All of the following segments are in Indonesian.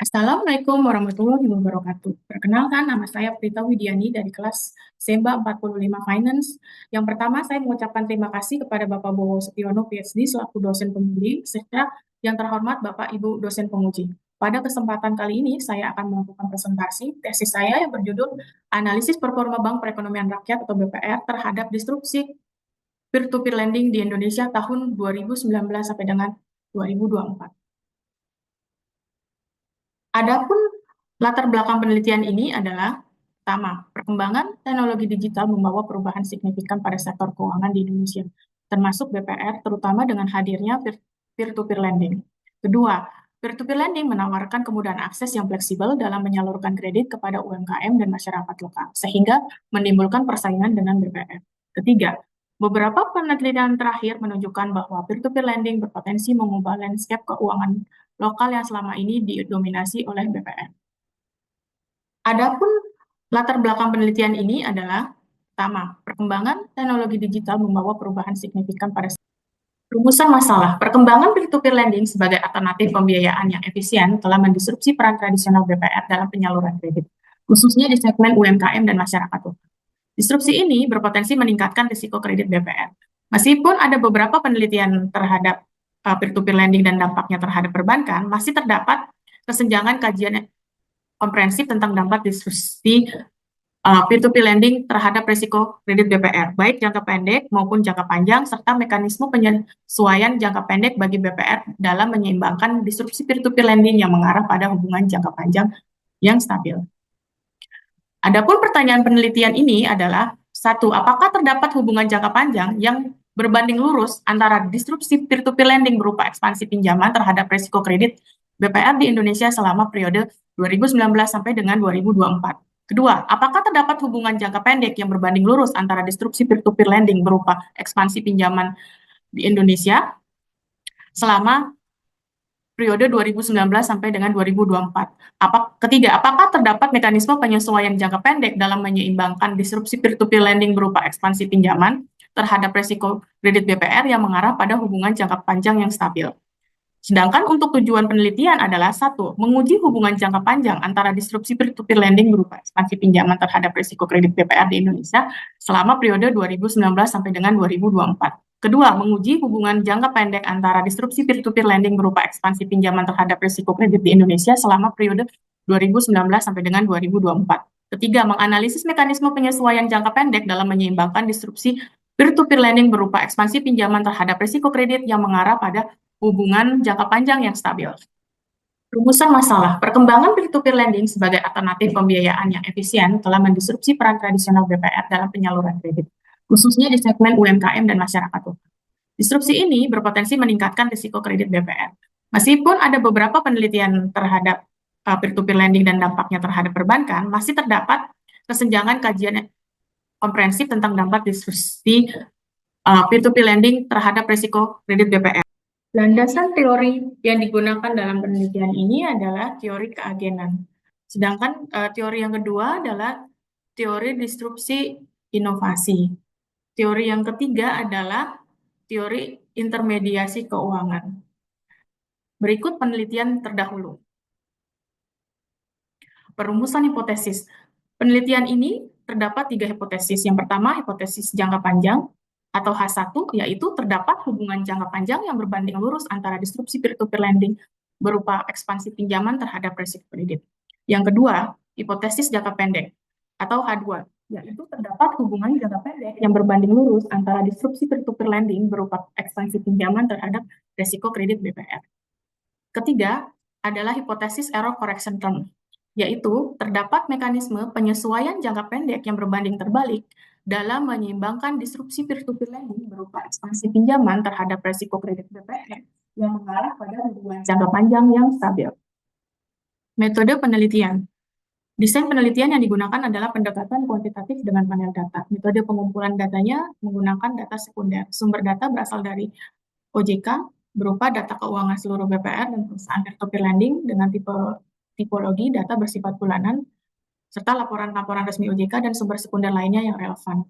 Assalamualaikum warahmatullahi wabarakatuh. Perkenalkan, nama saya Prita Widiani dari kelas Semba 45 Finance. Yang pertama, saya mengucapkan terima kasih kepada Bapak Bowo Setiono, PhD, selaku dosen pembimbing, serta yang terhormat Bapak Ibu dosen penguji. Pada kesempatan kali ini, saya akan melakukan presentasi tesis saya yang berjudul Analisis Performa Bank Perekonomian Rakyat atau BPR terhadap disrupsi peer-to-peer lending di Indonesia tahun 2019 sampai dengan 2024. Adapun latar belakang penelitian ini adalah, pertama, perkembangan teknologi digital membawa perubahan signifikan pada sektor keuangan di Indonesia, termasuk BPR, terutama dengan hadirnya peer-to-peer lending. Kedua, peer-to-peer lending menawarkan kemudahan akses yang fleksibel dalam menyalurkan kredit kepada UMKM dan masyarakat lokal, sehingga menimbulkan persaingan dengan BPR. Ketiga, beberapa penelitian terakhir menunjukkan bahwa peer-to-peer lending berpotensi mengubah landscape keuangan lokal yang selama ini didominasi oleh BPR. Adapun latar belakang penelitian ini adalah, pertama, perkembangan teknologi digital membawa perubahan signifikan pada rumusan masalah. Perkembangan peer-to-peer lending sebagai alternatif pembiayaan yang efisien telah mendisrupsi peran tradisional BPR dalam penyaluran kredit, khususnya di segmen UMKM dan masyarakat lokal. Disrupsi ini berpotensi meningkatkan risiko kredit BPR. Meskipun ada beberapa penelitian terhadap peer-to-peer lending dan dampaknya terhadap perbankan, masih terdapat kesenjangan kajian komprehensif tentang dampak disrupsi peer-to-peer lending terhadap risiko kredit BPR, baik jangka pendek maupun jangka panjang, serta mekanisme penyesuaian jangka pendek bagi BPR dalam menyeimbangkan disrupsi peer-to-peer lending yang mengarah pada hubungan jangka panjang yang stabil. Adapun pertanyaan penelitian ini adalah, satu, apakah terdapat hubungan jangka panjang yang berbanding lurus antara disrupsi peer-to-peer lending berupa ekspansi pinjaman terhadap risiko kredit BPR di Indonesia selama periode 2019 sampai dengan 2024? Kedua, apakah terdapat hubungan jangka pendek yang berbanding lurus antara disrupsi peer-to-peer lending berupa ekspansi pinjaman di Indonesia selama periode 2019 sampai dengan 2024. Ketiga, apakah terdapat mekanisme penyesuaian jangka pendek dalam menyeimbangkan disrupsi peer-to-peer lending berupa ekspansi pinjaman terhadap risiko kredit BPR yang mengarah pada hubungan jangka panjang yang stabil. Sedangkan untuk tujuan penelitian adalah, satu, menguji hubungan jangka panjang antara disrupsi peer-to-peer lending berupa ekspansi pinjaman terhadap risiko kredit BPR di Indonesia selama periode 2019 sampai dengan 2024. Kedua, menguji hubungan jangka pendek antara disrupsi peer-to-peer lending berupa ekspansi pinjaman terhadap risiko kredit di Indonesia selama periode 2019 sampai dengan 2024. Ketiga, menganalisis mekanisme penyesuaian jangka pendek dalam menyeimbangkan disrupsi peer-to-peer lending berupa ekspansi pinjaman terhadap risiko kredit yang mengarah pada hubungan jangka panjang yang stabil. Rumusan masalah. Perkembangan peer-to-peer lending sebagai alternatif pembiayaan yang efisien telah mendisrupsi peran tradisional BPR dalam penyaluran kredit, khususnya di segmen UMKM dan masyarakat lokal. Disrupsi ini berpotensi meningkatkan risiko kredit BPR. Meskipun ada beberapa penelitian terhadap peer-to-peer lending dan dampaknya terhadap perbankan, masih terdapat kesenjangan kajian komprehensif tentang dampak disrupsi peer-to-peer lending terhadap risiko kredit BPR. Landasan teori yang digunakan dalam penelitian ini adalah teori keagenan. Sedangkan teori yang kedua adalah teori disrupsi inovasi. Teori yang ketiga adalah teori intermediasi keuangan. Berikut penelitian terdahulu. Perumusan hipotesis. Penelitian ini terdapat 3 hipotesis. Yang pertama, hipotesis jangka panjang atau H1, yaitu terdapat hubungan jangka panjang yang berbanding lurus antara disrupsi peer-to-peer lending berupa ekspansi pinjaman terhadap risiko kredit. Yang kedua, hipotesis jangka pendek atau H2, yaitu terdapat hubungan jangka pendek yang berbanding lurus antara disrupsi peer-to-peer lending berupa ekspansi pinjaman terhadap risiko kredit BPR. Ketiga adalah hipotesis error correction term, yaitu terdapat mekanisme penyesuaian jangka pendek yang berbanding terbalik dalam menyeimbangkan disrupsi peer-to-peer lending berupa ekspansi pinjaman terhadap risiko kredit BPR yang mengarah pada hubungan jangka panjang yang stabil. Metode penelitian. Desain penelitian yang digunakan adalah pendekatan kuantitatif dengan panel data. Metode pengumpulan datanya menggunakan data sekunder. Sumber data berasal dari OJK berupa data keuangan seluruh BPR dan perusahaan peer-to-peer lending dengan tipologi data bersifat bulanan, serta laporan-laporan resmi OJK dan sumber sekunder lainnya yang relevan.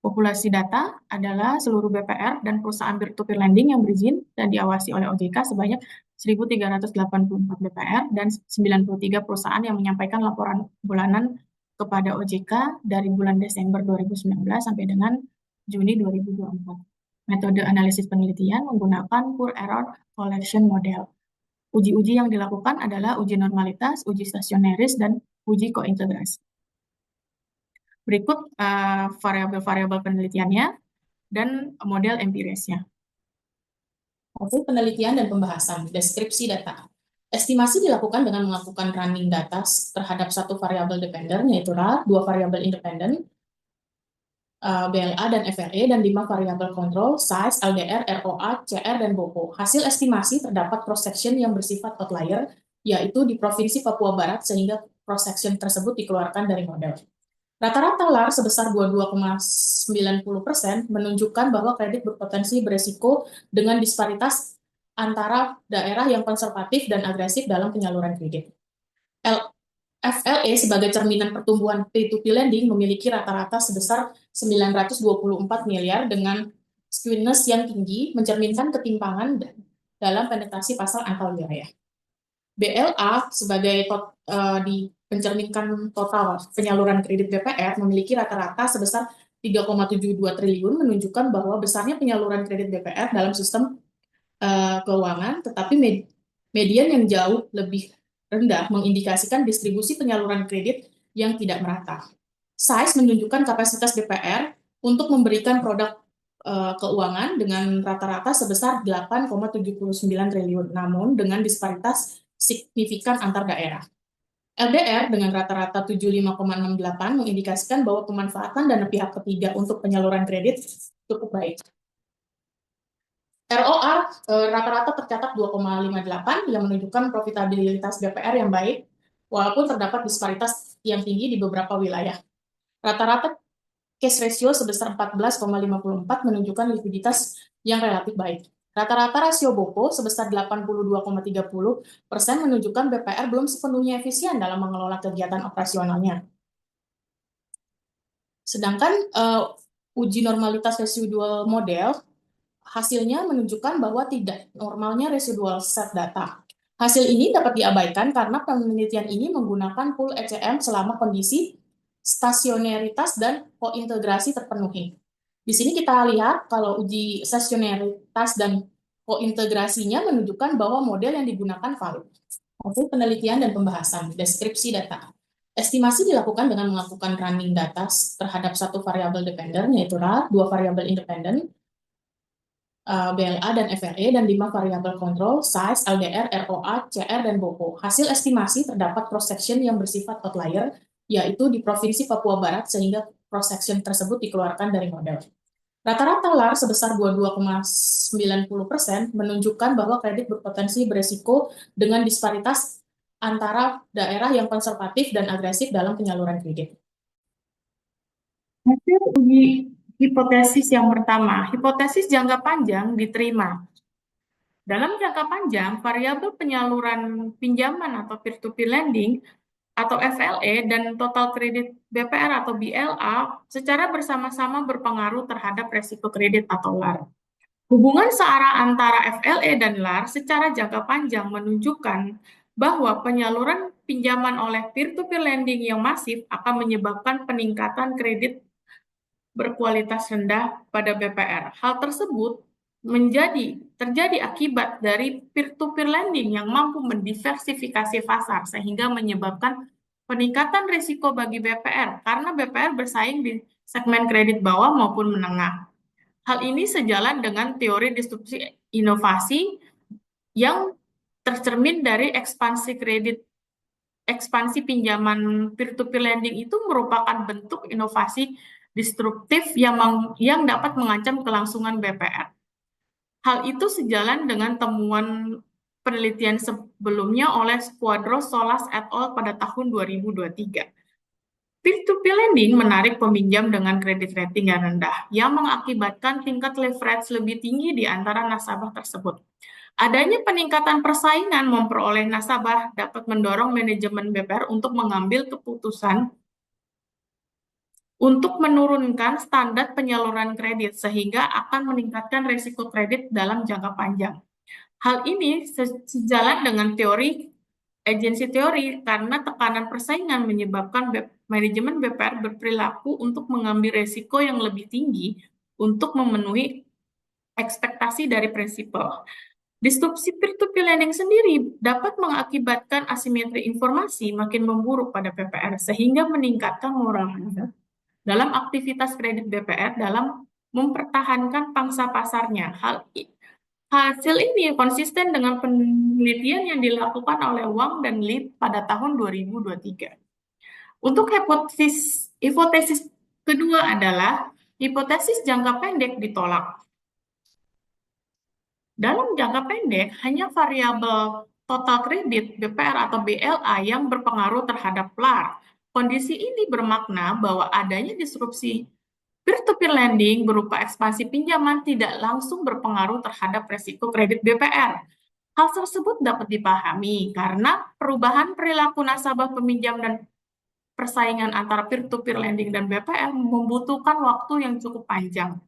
Populasi data adalah seluruh BPR dan perusahaan peer-to-peer lending yang berizin dan diawasi oleh OJK sebanyak 1.384 BPR dan 93 perusahaan yang menyampaikan laporan bulanan kepada OJK dari bulan Desember 2019 sampai dengan Juni 2024. Metode analisis penelitian menggunakan Poor Error Collection Model. Uji-uji yang dilakukan adalah uji normalitas, uji stasioneris, dan uji kointegrasi. Berikut variabel-variabel penelitiannya dan model empirisnya. Hasil penelitian dan pembahasan, deskripsi data. Estimasi dilakukan dengan melakukan running data terhadap satu variabel dependen, yaitu RAR, dua variabel independen, BLA dan FRE, dan 5 variabel kontrol, size, LDR, ROA, CR, dan BOPO. Hasil estimasi terdapat cross-section yang bersifat outlier, yaitu di Provinsi Papua Barat, sehingga cross-section tersebut dikeluarkan dari model. Rata-rata LAR sebesar 22,90% menunjukkan bahwa kredit berpotensi beresiko dengan disparitas antara daerah yang konservatif dan agresif dalam penyaluran kredit. FLE sebagai cerminan pertumbuhan P2P lending memiliki rata-rata sebesar 924 miliar dengan skewness yang tinggi, mencerminkan ketimpangan dalam penetrasi pasar antar wilayah. BLA sebagai mencerminkan total penyaluran kredit BPR memiliki rata-rata sebesar 3,72 triliun, menunjukkan bahwa besarnya penyaluran kredit BPR dalam sistem keuangan, tetapi median yang jauh lebih rendah mengindikasikan distribusi penyaluran kredit yang tidak merata. Size menunjukkan kapasitas BPR untuk memberikan produk keuangan dengan rata-rata sebesar 8,79 triliun, namun dengan disparitas signifikan antar daerah. LDR dengan rata-rata 75,68 mengindikasikan bahwa pemanfaatan dana pihak ketiga untuk penyaluran kredit cukup baik. ROA rata-rata tercatat 2,58 yang menunjukkan profitabilitas BPR yang baik, walaupun terdapat disparitas yang tinggi di beberapa wilayah. Rata-rata cash ratio sebesar 14,54 menunjukkan likuiditas yang relatif baik. Rata-rata rasio BOPO sebesar 82,30% menunjukkan BPR belum sepenuhnya efisien dalam mengelola kegiatan operasionalnya. Sedangkan uji normalitas residual model hasilnya menunjukkan bahwa tidak normalnya residual set data. Hasil ini dapat diabaikan karena penelitian ini menggunakan pool ECM selama kondisi stasioneritas dan kointegrasi terpenuhi. Di sini kita lihat kalau uji stasioneritas dan kointegrasinya menunjukkan bahwa model yang digunakan valid. Hasil penelitian dan pembahasan, deskripsi data. Estimasi dilakukan dengan melakukan running data terhadap satu variabel dependen, yaitu RAR, dua variabel independen, BLA dan FRE, dan 5 variabel kontrol, size, LDR, ROA, CR, dan BOPO. Hasil estimasi terdapat cross-section yang bersifat outlier, yaitu di Provinsi Papua Barat, sehingga cross-section tersebut dikeluarkan dari model. Rata-rata LAR sebesar 22,90% menunjukkan bahwa kredit berpotensi beresiko dengan disparitas antara daerah yang konservatif dan agresif dalam penyaluran kredit. Hasil uji hipotesis yang pertama, hipotesis jangka panjang diterima. Dalam jangka panjang, variabel penyaluran pinjaman atau peer-to-peer lending atau FLE dan total kredit BPR atau BLA secara bersama-sama berpengaruh terhadap resiko kredit atau LAR. Hubungan searah antara FLE dan LAR secara jangka panjang menunjukkan bahwa penyaluran pinjaman oleh peer-to-peer lending yang masif akan menyebabkan peningkatan kredit berkualitas rendah pada BPR. Hal tersebut terjadi akibat dari peer-to-peer lending yang mampu mendiversifikasi pasar sehingga menyebabkan peningkatan risiko bagi BPR karena BPR bersaing di segmen kredit bawah maupun menengah. Hal ini sejalan dengan teori disrupsi inovasi yang tercermin dari ekspansi pinjaman peer-to-peer lending itu merupakan bentuk inovasi disruptif yang dapat mengancam kelangsungan BPR. Hal itu sejalan dengan temuan penelitian sebelumnya oleh Squadros Solas et al. Pada tahun 2023. Peer-to-peer lending menarik peminjam dengan kredit rating yang rendah, yang mengakibatkan tingkat leverage lebih tinggi di antara nasabah tersebut. Adanya peningkatan persaingan memperoleh nasabah dapat mendorong manajemen BPR untuk mengambil keputusan untuk menurunkan standar penyaluran kredit sehingga akan meningkatkan risiko kredit dalam jangka panjang. Hal ini sejalan dengan teori agensi teori karena tekanan persaingan menyebabkan manajemen BPR berperilaku untuk mengambil resiko yang lebih tinggi untuk memenuhi ekspektasi dari prinsipal. Disrupsi peer-to-peer lending sendiri dapat mengakibatkan asimetri informasi makin memburuk pada BPR sehingga meningkatkan moral hazard dalam aktivitas kredit BPR dalam mempertahankan pangsa pasarnya. Hasil ini konsisten dengan penelitian yang dilakukan oleh Wang dan Li pada tahun 2023. Untuk hipotesis kedua adalah hipotesis jangka pendek ditolak. Dalam jangka pendek, hanya variabel total kredit BPR atau BLA yang berpengaruh terhadap LAR. Kondisi ini bermakna bahwa adanya disrupsi peer-to-peer lending berupa ekspansi pinjaman tidak langsung berpengaruh terhadap resiko kredit BPR. Hal tersebut dapat dipahami karena perubahan perilaku nasabah peminjam dan persaingan antara peer-to-peer lending dan BPR membutuhkan waktu yang cukup panjang.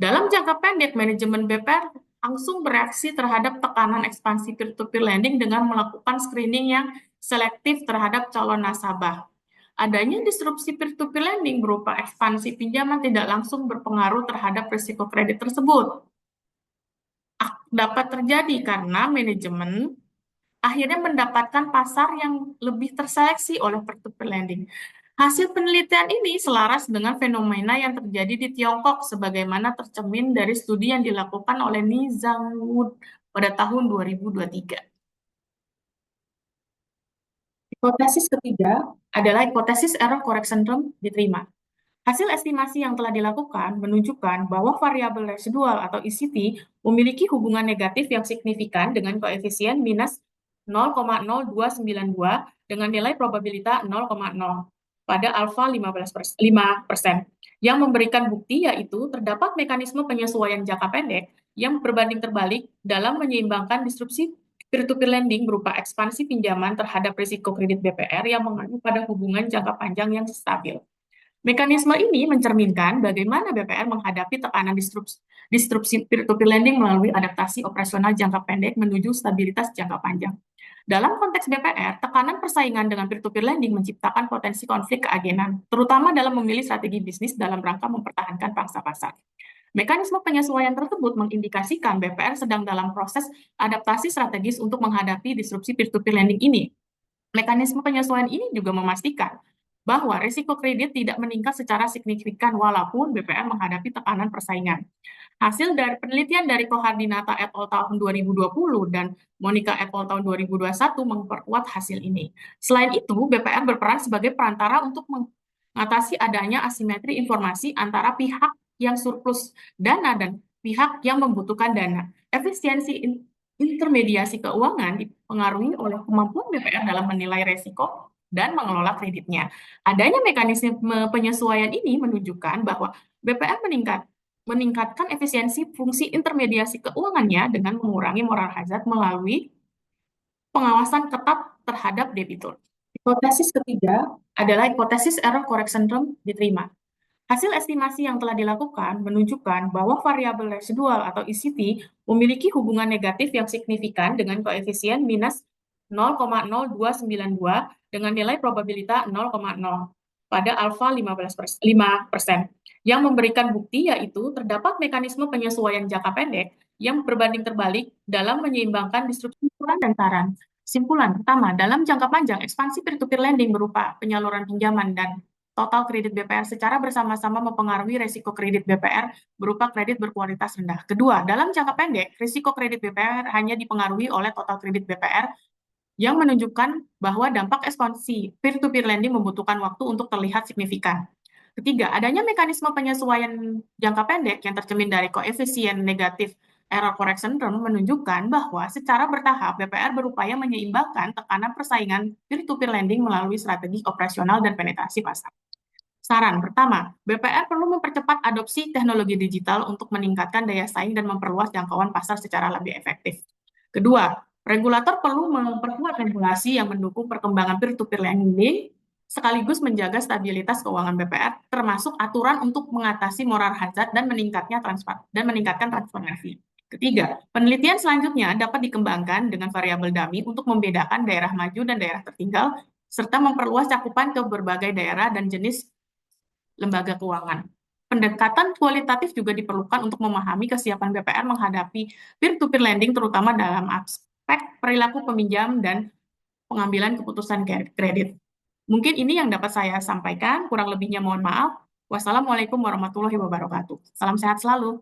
Dalam jangka pendek, manajemen BPR langsung bereaksi terhadap tekanan ekspansi peer-to-peer lending dengan melakukan screening yang selektif terhadap calon nasabah. Adanya disrupsi peer-to-peer lending berupa ekspansi pinjaman tidak langsung berpengaruh terhadap risiko kredit tersebut. Dapat terjadi karena manajemen akhirnya mendapatkan pasar yang lebih terseleksi oleh peer-to-peer lending. Hasil penelitian ini selaras dengan fenomena yang terjadi di Tiongkok sebagaimana tercermin dari studi yang dilakukan oleh Ni Zhangwood pada tahun 2023. Hipotesis ketiga adalah hipotesis error correction term diterima. Hasil estimasi yang telah dilakukan menunjukkan bahwa variabel residual atau ECT memiliki hubungan negatif yang signifikan dengan koefisien minus 0,0292 dengan nilai probabilitas 0,0 pada alfa 5%, yang memberikan bukti yaitu terdapat mekanisme penyesuaian jangka pendek yang berbanding terbalik dalam menyeimbangkan disrupsi peer-to-peer lending berupa ekspansi pinjaman terhadap risiko kredit BPR yang mengacu pada hubungan jangka panjang yang stabil. Mekanisme ini mencerminkan bagaimana BPR menghadapi tekanan disrupsi peer-to-peer lending melalui adaptasi operasional jangka pendek menuju stabilitas jangka panjang. Dalam konteks BPR, tekanan persaingan dengan peer-to-peer lending menciptakan potensi konflik keagenan, terutama dalam memilih strategi bisnis dalam rangka mempertahankan pangsa pasar. Mekanisme penyesuaian tersebut mengindikasikan BPR sedang dalam proses adaptasi strategis untuk menghadapi disrupsi peer-to-peer lending ini. Mekanisme penyesuaian ini juga memastikan bahwa risiko kredit tidak meningkat secara signifikan walaupun BPR menghadapi tekanan persaingan. Hasil dari penelitian dari Kohardinata et al. Tahun 2020 dan Monica et al. Tahun 2021 memperkuat hasil ini. Selain itu, BPR berperan sebagai perantara untuk mengatasi adanya asimetri informasi antara pihak yang surplus dana dan pihak yang membutuhkan dana. Efisiensi intermediasi keuangan dipengaruhi oleh kemampuan BPR dalam menilai risiko dan mengelola kreditnya. Adanya mekanisme penyesuaian ini menunjukkan bahwa BPR meningkatkan efisiensi fungsi intermediasi keuangannya dengan mengurangi moral hazard melalui pengawasan ketat terhadap debitur. Hipotesis ketiga adalah hipotesis error correction term diterima. Hasil estimasi yang telah dilakukan menunjukkan bahwa variabel residual atau ECT memiliki hubungan negatif yang signifikan dengan koefisien minus 0,0292 dengan nilai probabilitas 0,0 pada alfa 5%, yang memberikan bukti yaitu terdapat mekanisme penyesuaian jangka pendek yang berbanding terbalik dalam menyeimbangkan disrupsi simpulan dan saran. Simpulan pertama, dalam jangka panjang, ekspansi peer-to-peer lending berupa penyaluran pinjaman dan total kredit BPR secara bersama-sama mempengaruhi risiko kredit BPR berupa kredit berkualitas rendah. Kedua, dalam jangka pendek, risiko kredit BPR hanya dipengaruhi oleh total kredit BPR yang menunjukkan bahwa dampak ekspansi peer-to-peer lending membutuhkan waktu untuk terlihat signifikan. Ketiga, adanya mekanisme penyesuaian jangka pendek yang tercermin dari koefisien negatif error correction term menunjukkan bahwa secara bertahap BPR berupaya menyeimbangkan tekanan persaingan peer-to-peer lending melalui strategi operasional dan penetrasi pasar. Saran pertama, BPR perlu mempercepat adopsi teknologi digital untuk meningkatkan daya saing dan memperluas jangkauan pasar secara lebih efektif. Kedua, regulator perlu memperkuat regulasi yang mendukung perkembangan peer-to-peer lending sekaligus menjaga stabilitas keuangan BPR, termasuk aturan untuk mengatasi moral hazard dan meningkatkan transparansi. Ketiga, penelitian selanjutnya dapat dikembangkan dengan variabel dummy untuk membedakan daerah maju dan daerah tertinggal, serta memperluas cakupan ke berbagai daerah dan jenis lembaga keuangan. Pendekatan kualitatif juga diperlukan untuk memahami kesiapan BPR menghadapi peer-to-peer lending, terutama dalam aspek perilaku peminjam dan pengambilan keputusan kredit. Mungkin ini yang dapat saya sampaikan, kurang lebihnya mohon maaf. Wassalamualaikum warahmatullahi wabarakatuh. Salam sehat selalu.